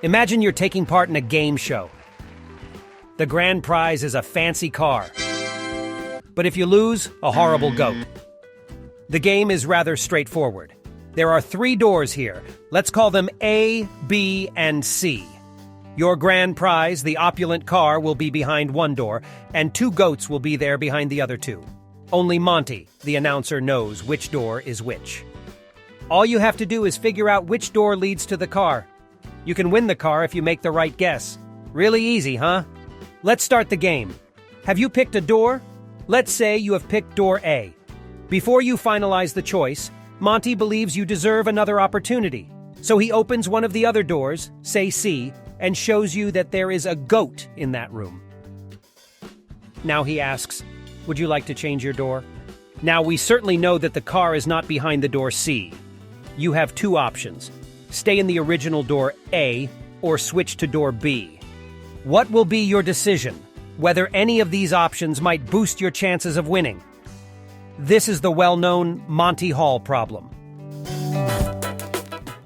Imagine you're taking part in a game show. The grand prize is a fancy car. But if you lose, a horrible goat. The game is rather straightforward. There are 3 doors here. Let's call them A, B, and C. Your grand prize, the opulent car, will be behind one door, and 2 goats will be there behind the other 2. Only Monty, the announcer, knows which door is which. All you have to do is figure out which door leads to the car. You can win the car if you make the right guess. Really easy, huh? Let's start the game. Have you picked a door? Let's say you have picked door A. Before you finalize the choice, Monty believes you deserve another opportunity. So he opens one of the other doors, say C, and shows you that there is a goat in that room. Now he asks, would you like to change your door? Now we certainly know that the car is not behind the door C. You have 2 options. Stay in the original door A or switch to door B. What will be your decision? Whether any of these options might boost your chances of winning. This is the well-known Monty Hall problem.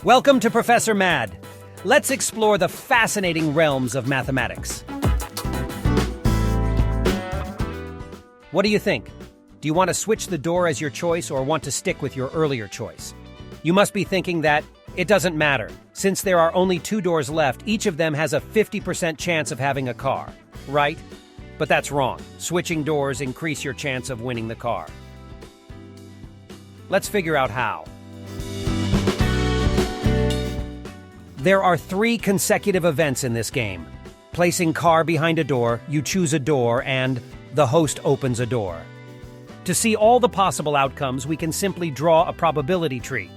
Welcome to Professor Mad. Let's explore the fascinating realms of mathematics. What do you think? Do you want to switch the door as your choice or want to stick with your earlier choice? You must be thinking that it doesn't matter. Since there are only 2 doors left, each of them has a 50% chance of having a car, right? But that's wrong. Switching doors increase your chance of winning the car. Let's figure out how. There are 3 consecutive events in this game. Placing car behind a door, you choose a door, and the host opens a door. To see all the possible outcomes, we can simply draw a probability tree.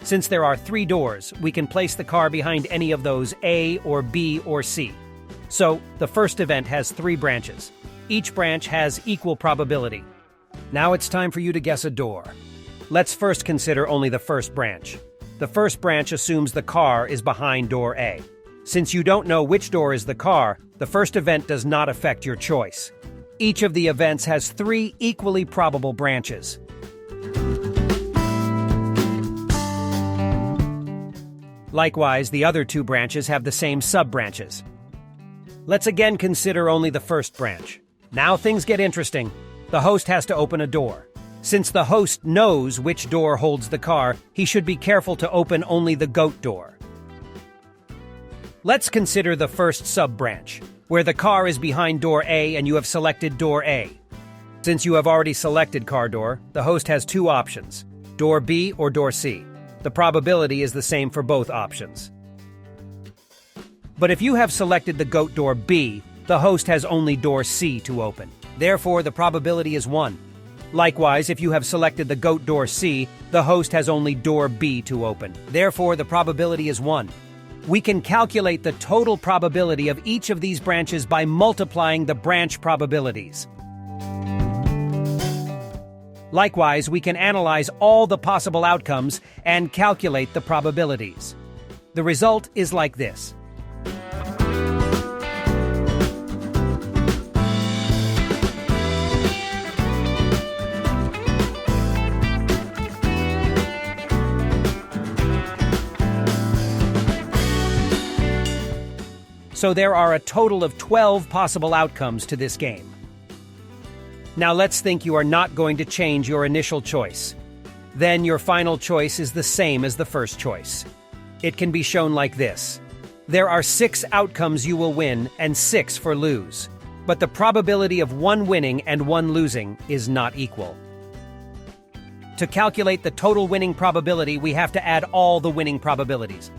Since there are 3 doors, we can place the car behind any of those A or B or C. So, the first event has 3 branches. Each branch has equal probability. Now it's time for you to guess a door. Let's first consider only the first branch. The first branch assumes the car is behind door A. Since you don't know which door is the car, the first event does not affect your choice. Each of the events has 3 equally probable branches. Likewise, the other 2 branches have the same sub-branches. Let's again consider only the first branch. Now things get interesting. The host has to open a door. Since the host knows which door holds the car, he should be careful to open only the goat door. Let's consider the first sub-branch, where the car is behind door A and you have selected door A. Since you have already selected car door, the host has 2 options, door B or door C. The probability is the same for both options. But if you have selected the goat door B, the host has only door C to open. Therefore, the probability is 1. Likewise, if you have selected the goat door C, the host has only door B to open. Therefore, the probability is 1. We can calculate the total probability of each of these branches by multiplying the branch probabilities. Likewise, we can analyze all the possible outcomes and calculate the probabilities. The result is like this. So there are a total of 12 possible outcomes to this game. Now let's think you are not going to change your initial choice. Then your final choice is the same as the first choice. It can be shown like this. There are 6 outcomes you will win and 6 for lose. But the probability of 1 winning and 1 losing is not equal. To calculate the total winning probability, we have to add all the winning probabilities.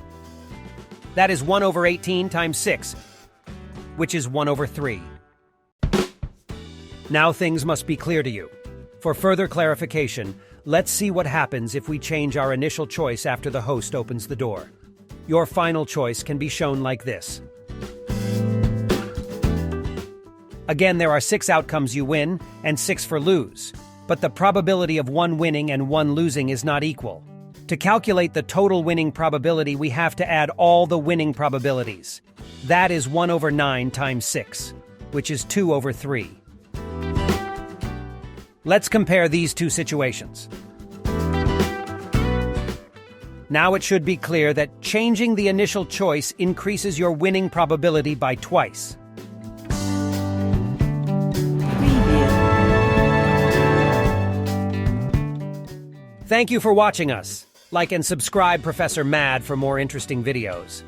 That is 1 over 18 times 6, which is 1 over 3. Now things must be clear to you. For further clarification, let's see what happens if we change our initial choice after the host opens the door. Your final choice can be shown like this. Again, there are 6 outcomes you win and 6 for lose, but the probability of 1 winning and 1 losing is not equal. To calculate the total winning probability, we have to add all the winning probabilities. That is 1 over 9 times 6, which is 2 over 3. Let's compare these 2 situations. Now it should be clear that changing the initial choice increases your winning probability by twice. Thank you for watching us. Like and subscribe Professor Mad for more interesting videos.